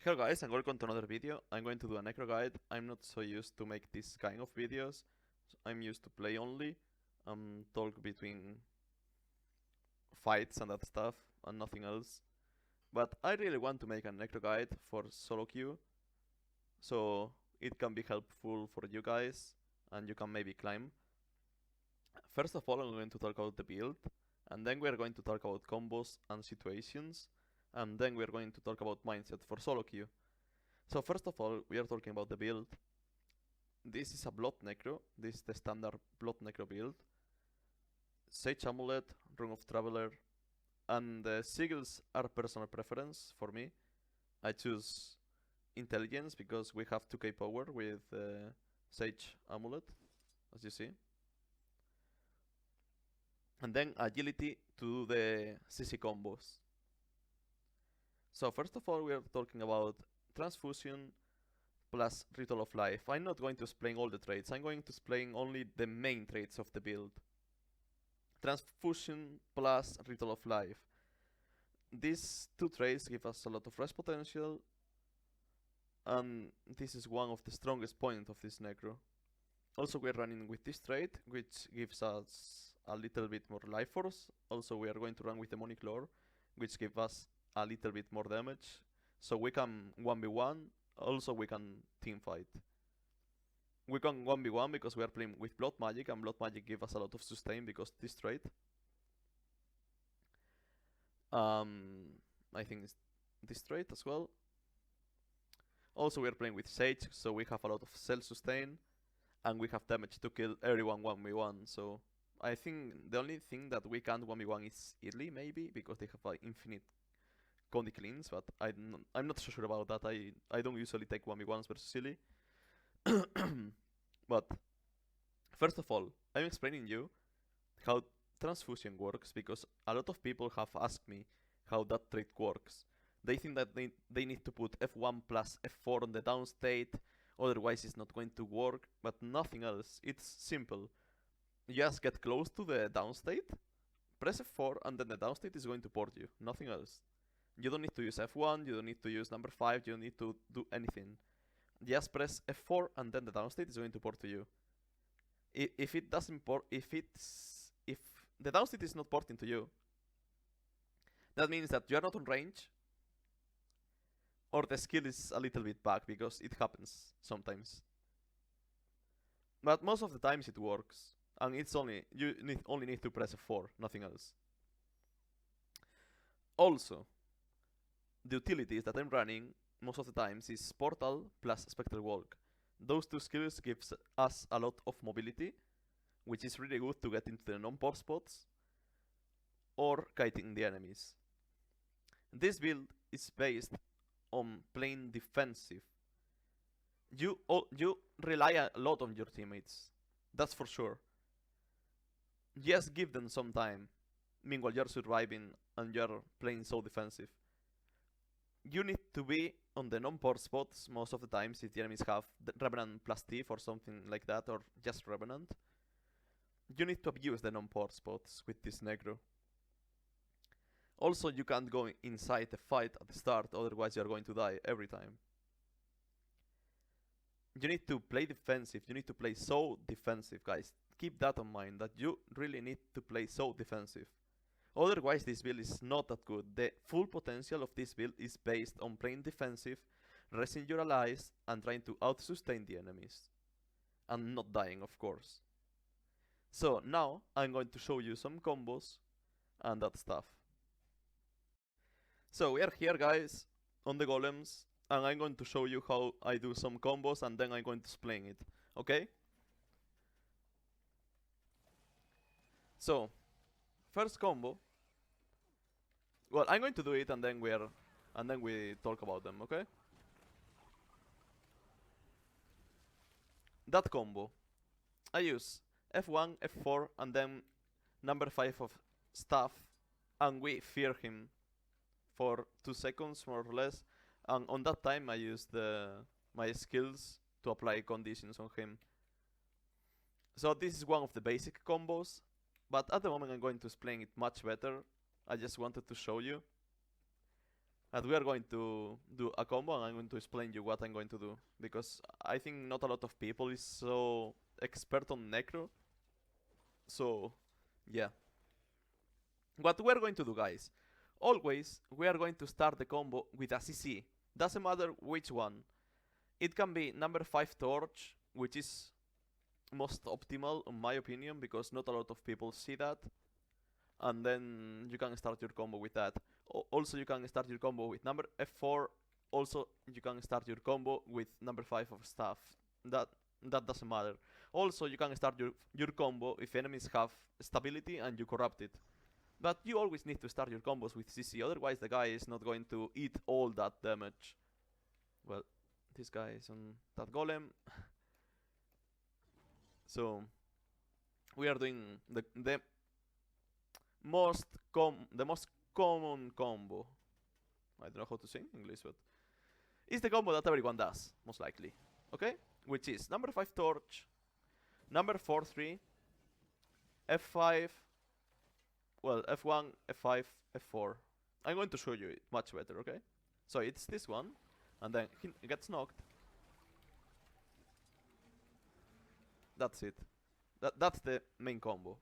Hello guys, and welcome to another video. I'm going to do a necro guide. I'm not so used to make this kind of videos. I'm used to play only, talk between fights and that stuff, and nothing else. But I really want to make a necro guide for solo queue, so it can be helpful for you guys, and you can maybe climb. First of all, I'm going to talk about the build, and then we're going to talk about combos and situations, and then we're going to talk about mindset for solo queue. So first of all, we are talking about the build. This is a Blood Necro. This is the standard Blood Necro build. Sage Amulet, Rune of Traveler, and the sigils are personal preference for me. I choose Intelligence because we have 2k power with Sage Amulet, as you see. And then Agility to do the CC combos. So first of all, we are talking about Transfusion plus Ritual of Life. I'm not going to explain all the traits, I'm going to explain only the main traits of the build. Transfusion plus Ritual of Life. These two traits give us a lot of rest potential, and this is one of the strongest points of this necro. Also, we are running with this trait, which gives us a little bit more life force. Also, we are going to run with Demonic Lore, which gives us a little bit more damage. So we can 1v1, also we can team fight. We can 1v1 because we are playing with Blood Magic, and Blood Magic gives us a lot of sustain because this trait. I think it's this trait as well. Also, we are playing with Sage, so we have a lot of self-sustain, and we have damage to kill everyone 1v1, so I think the only thing that we can't 1v1 is Italy, maybe, because they have infinite Condi cleans, but I'm not so sure about that. I don't usually take 1v1s versus Silly. But first of all, I'm explaining you how transfusion works, because a lot of people have asked me how that trait works. They think that they need to put F1 plus F4 on the down state, otherwise it's not going to work, but nothing else. It's simple. You just get close to the down state, press F4, and then the down state is going to port you, nothing else. You don't need to use F1, you don't need to use number 5, you don't need to do anything. Just press F4 and then the down state is going to port to you. If it doesn't port, if the down state is not porting to you, that means that you are not on range, or the skill is a little bit back, because it happens sometimes. But most of the times it works, and it's only only need to press F4, nothing else. Also, the utilities that I'm running most of the times is Portal plus Spectral Walk. Those two skills gives us a lot of mobility, which is really good to get into the non-port spots or kiting the enemies. This build is based on playing defensive. You rely a lot on your teammates, that's for sure. Just give them some time, meanwhile you're surviving and you're playing so defensive. You need to be on the non-port spots most of the times if the enemies have the Revenant plus Thief or something like that, or just Revenant. You need to abuse the non-port spots with this necro. Also, you can't go inside the fight at the start, otherwise you're going to die every time. You need to play defensive, you need to play so defensive, guys. Keep that in mind, that you really need to play so defensive. Otherwise, this build is not that good. The full potential of this build is based on playing defensive, resting your allies, and trying to out-sustain the enemies. And not dying, of course. So now, I'm going to show you some combos and that stuff. So we are here, guys, on the golems, and I'm going to show you how I do some combos, and then I'm going to explain it, okay? So, first combo. Well, I'm going to do it, and then we talk about them, okay? That combo, I use F1, F4, and then number 5 of staff, and we fear him for 2 seconds more or less, and on that time I use my skills to apply conditions on him. So this is one of the basic combos, but at the moment I'm going to explain it much better. I just wanted to show you. But we are going to do a combo, and I'm going to explain you what I'm going to do, because I think not a lot of people is so expert on Necro. So, yeah. What we're going to do, guys, always we are going to start the combo with a CC. Doesn't matter which one. It can be number 5 Torch, which is most optimal in my opinion, because not a lot of people see that. And then you can start your combo with that. Also, you can start your combo with number F4. Also, you can start your combo with number 5 of staff. That doesn't matter. Also, you can start your combo if enemies have stability and you corrupt it. But you always need to start your combos with CC, otherwise the guy is not going to eat all that damage. Well, this guy is on that golem. So we are doing the most common combo. I don't know how to say in English, but it's the combo that everyone does, most likely. Okay? Which is number 5 Torch, number 4 3, F5, well, F1, F5, F4. I'm going to show you it much better, okay? So it's this one, and then he gets knocked. That's it. That's the main combo,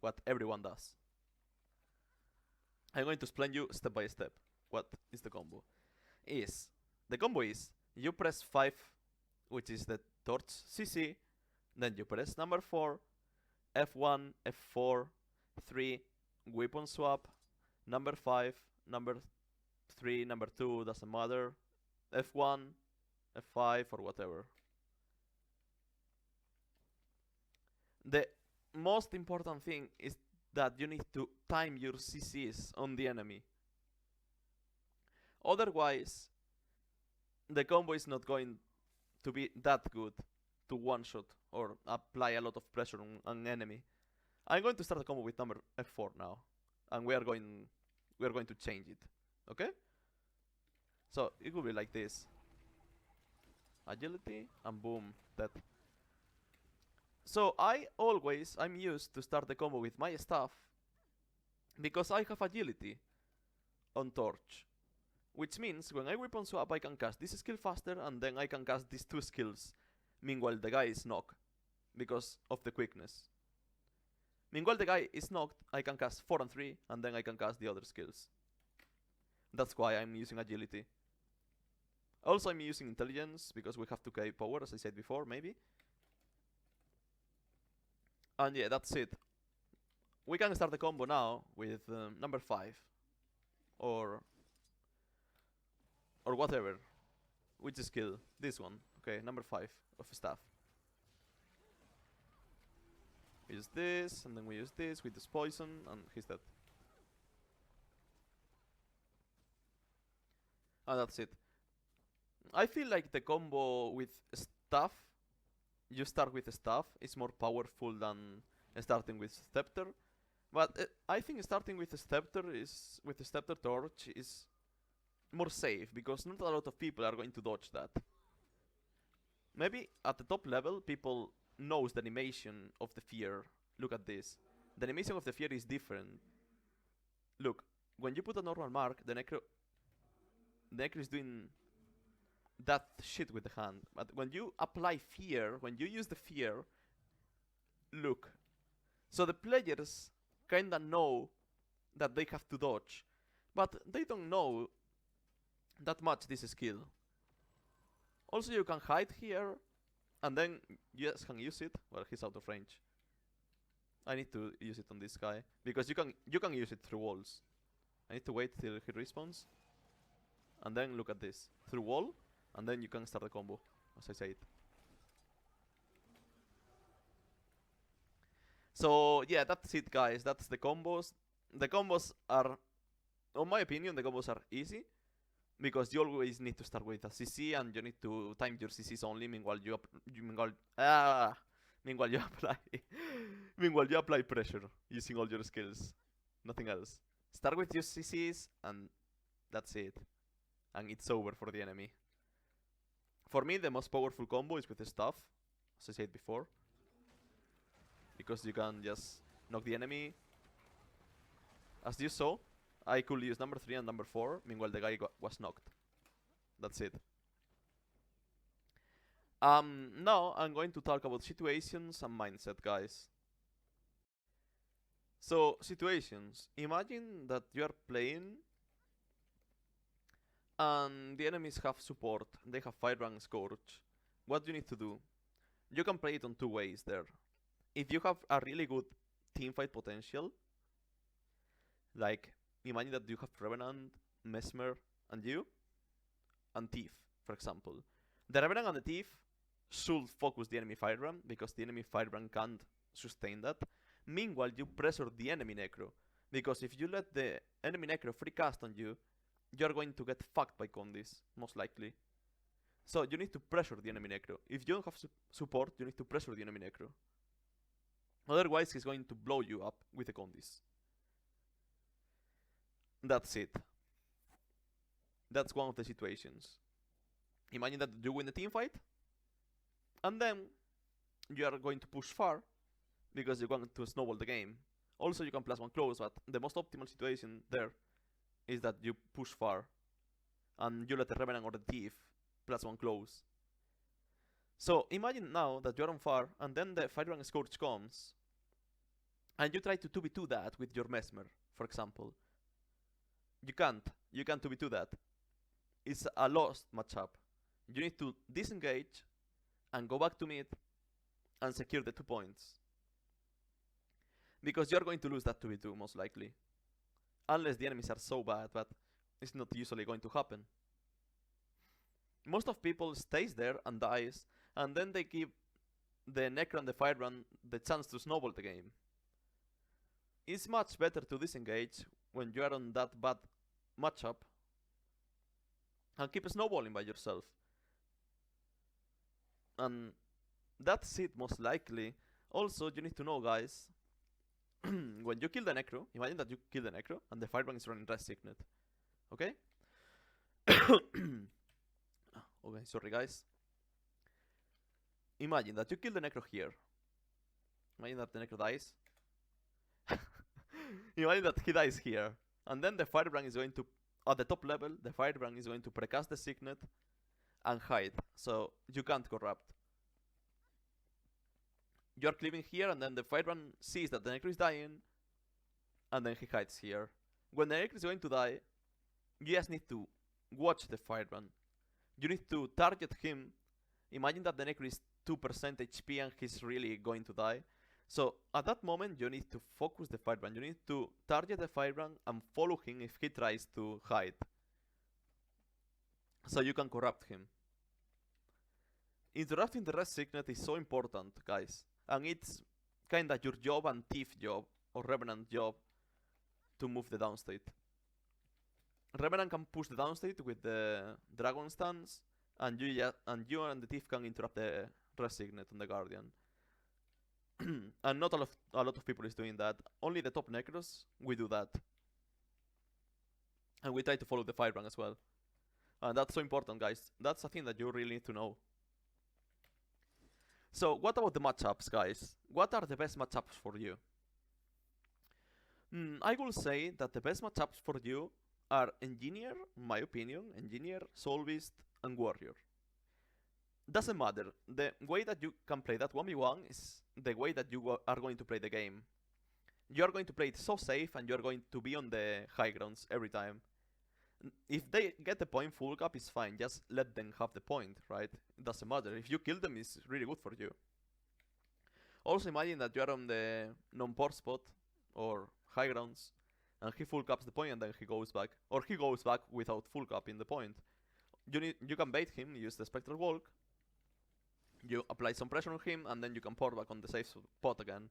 what everyone does. I'm going to explain you step by step what is the combo. The combo is you press 5, which is the Torch CC, then you press number 4, F1, F4, 3, weapon swap, number 5, number 3, number 2, doesn't matter, F1, F5, or whatever. The most important thing is that you need to time your CCs on the enemy. Otherwise, the combo is not going to be that good to one-shot or apply a lot of pressure on an enemy. I'm going to start the combo with number F4 now, and we are going to change it. Okay? So it will be like this. Agility, and boom, that. So I'm used to start the combo with my staff because I have agility on Torch. Which means when I weapon swap I can cast this skill faster, and then I can cast these 2 skills. Meanwhile the guy is knocked because of the quickness. Meanwhile the guy is knocked, I can cast 4 and 3, and then I can cast the other skills. That's why I'm using agility. Also I'm using intelligence because we have 2k power, as I said before, maybe. And yeah, that's it. We can start the combo now with number 5. Or whatever. Which skill? This one. Okay, number 5 of staff. We use this, and then we use this with this poison, and he's dead. And that's it. I feel like the combo with staff, you start with staff, is more powerful than starting with scepter. But I think starting with the scepter torch is more safe, because not a lot of people are going to dodge that. Maybe at the top level people knows the animation of the fear. Look at this. The animation of the fear is different. Look, when you put a normal mark, the necro is doing that shit with the hand. But when you apply fear, when you use the fear, look. So the players kinda know that they have to dodge, but they don't know that much this skill. Also, you can hide here, and then you just can use it. Well, he's out of range. I need to use it on this guy, because you can use it through walls. I need to wait till he respawns, and then look at this. Through wall, and then you can start the combo, as I said. So yeah, that's it, guys. That's the combos. The combos are, in my opinion, the combos are easy, because you always need to start with a CC, and you need to time your CCs only. Meanwhile you apply pressure using all your skills, nothing else. Start with your CCs, and that's it, and it's over for the enemy. For me, the most powerful combo is with the staff, as I said before, because you can just knock the enemy, as you saw. I could use number 3 and number 4, meanwhile the guy was knocked. That's it. Now I'm going to talk about situations and mindset, guys. So, situations. Imagine that you are playing and the enemies have support. They have fire and Scourge. What do you need to do? You can play it on two ways there. If you have a really good teamfight potential, like imagine that you have Revenant, Mesmer, and you, and Thief, for example. The Revenant and the Thief should focus the enemy Firebrand because the enemy Firebrand can't sustain that. Meanwhile, you pressure the enemy Necro, because if you let the enemy Necro free cast on you, you're going to get fucked by Condis, most likely. So you need to pressure the enemy Necro. If you don't have support, you need to pressure the enemy Necro. Otherwise, he's going to blow you up with the Condis. That's it. That's one of the situations. Imagine that you win the team fight, and then you are going to push far because you want to snowball the game. Also, you can plus one close, but the most optimal situation there is that you push far and you let the Revenant or the Thief plus one close. So imagine now that you're on far and then the Firebrand Scourge comes and you try to 2v2 that with your Mesmer, for example. You can't 2v2 that. It's a lost matchup. You need to disengage and go back to mid and secure the 2 points. Because you're going to lose that 2v2 most likely. Unless the enemies are so bad, but it's not usually going to happen. Most of people stays there and dies, and then they give the Necro and the Firebrand the chance to snowball the game. It's much better to disengage when you are on that bad matchup and keep snowballing by yourself. And that's it most likely. Also, you need to know, guys, when you kill the Necro, imagine that you kill the Necro and the Firebrand is running Res Signet. Okay? Okay, sorry guys. Imagine that you kill the Necro here. Imagine that the Necro dies. Imagine that he dies here. And then the Firebrand is going to, at the top level, the Firebrand is going to precast the Signet and hide. So you can't corrupt. You're cleaving here and then the Firebrand sees that the Necro is dying and then he hides here. When the Necro is going to die, you just need to watch the Firebrand. You need to target him. Imagine that the Necro is 2% HP and he's really going to die. So at that moment you need to focus the Firebrand. You need to target the Firebrand and follow him if he tries to hide. So you can corrupt him. Interrupting the Res Signet is so important, guys. And it's kinda your job and Thief job, or Revenant job, to move the downstate. Revenant can push the downstate with the Dragon Stance, and you and the Thief can interrupt the Res Signet on the Guardian. And not a lot of people is doing that. Only the top Necros, we do that. And we try to follow the Firebrand as well. And that's so important, guys. That's a thing that you really need to know. So, what about the matchups, guys? What are the best matchups for you? I will say that the best matchups for you are Engineer, in my opinion, Engineer, Soul Beast, and Warrior. Doesn't matter. The way that you can play that 1v1 is the way that you are going to play the game. You are going to play it so safe and you are going to be on the high grounds every time. If they get the point full cap, it's fine. Just let them have the point, right? It doesn't matter. If you kill them, it's really good for you. Also, imagine that you are on the non-port spot or high grounds and he full caps the point and then he goes back. Or he goes back without full cap in the point. You can bait him, use the Spectral Walk. You apply some pressure on him and then you can port back on the safe spot again.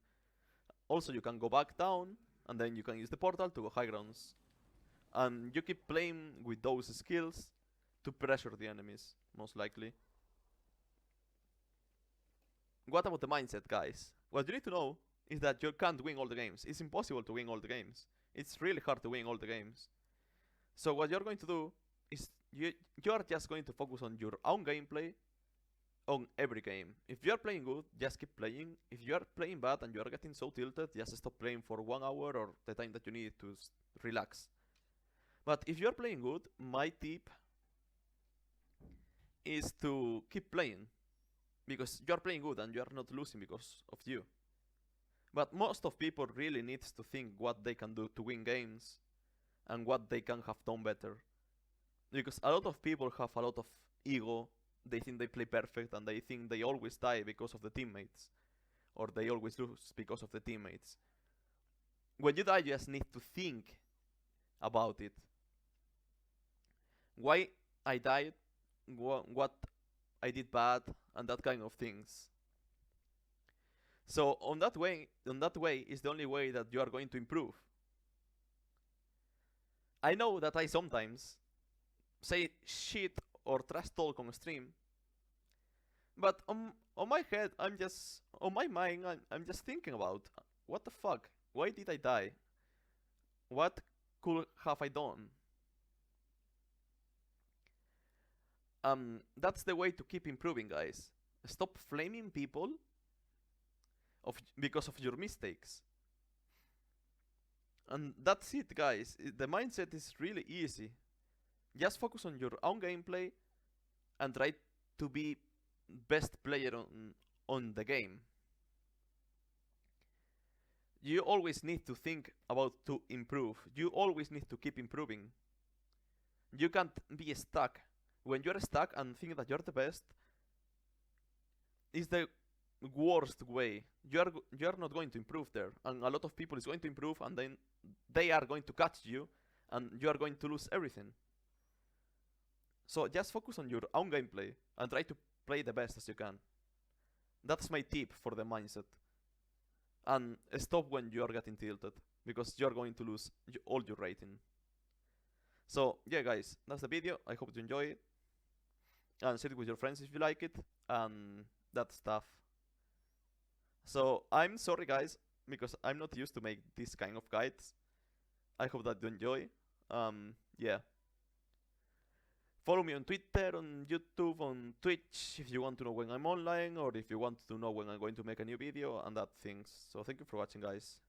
Also, you can go back down and then you can use the portal to go high grounds. And you keep playing with those skills to pressure the enemies, most likely. What about the mindset, guys? What you need to know is that you can't win all the games. It's impossible to win all the games. It's really hard to win all the games. So what you're going to do is you are just going to focus on your own gameplay on every game. If you are playing good, just keep playing. If you are playing bad and you are getting so tilted, just stop playing for 1 hour or the time that you need to relax. But if you're playing good, my tip is to keep playing, because you're playing good and you're not losing because of you. But most of people really needs to think what they can do to win games and what they can have done better. Because a lot of people have a lot of ego. They think they play perfect and they think they always die because of the teammates, or they always lose because of the teammates. When you die, you just need to think about it. Why I died, what I did bad, and that kind of things. So on that way is the only way that you are going to improve. I know that I sometimes say shit or trash talk on stream, but on my head, on my mind, I'm just thinking about, what the fuck? Why did I die? What could have I done? That's the way to keep improving, guys. Stop flaming people because of your mistakes. And that's it, guys. The mindset is really easy. Just focus on your own gameplay and try to be best player on the game. You always need to think about to improve. You always need to keep improving. You can't be stuck. When you're stuck and think that you're the best, is the worst way. You're not going to improve there, and a lot of people is going to improve, and then they are going to catch you, and you are going to lose everything. So just focus on your own gameplay and try to play the best as you can. That's my tip for the mindset. And stop when you are getting tilted, because you're going to lose all your rating. So yeah, guys, that's the video. I hope you enjoy it, and share it with your friends if you like it, and that stuff. So I'm sorry, guys, because I'm not used to make this kind of guides. I hope that you enjoy. Yeah. Follow me on Twitter, on YouTube, on Twitch if you want to know when I'm online, or if you want to know when I'm going to make a new video and that things. So thank you for watching, guys.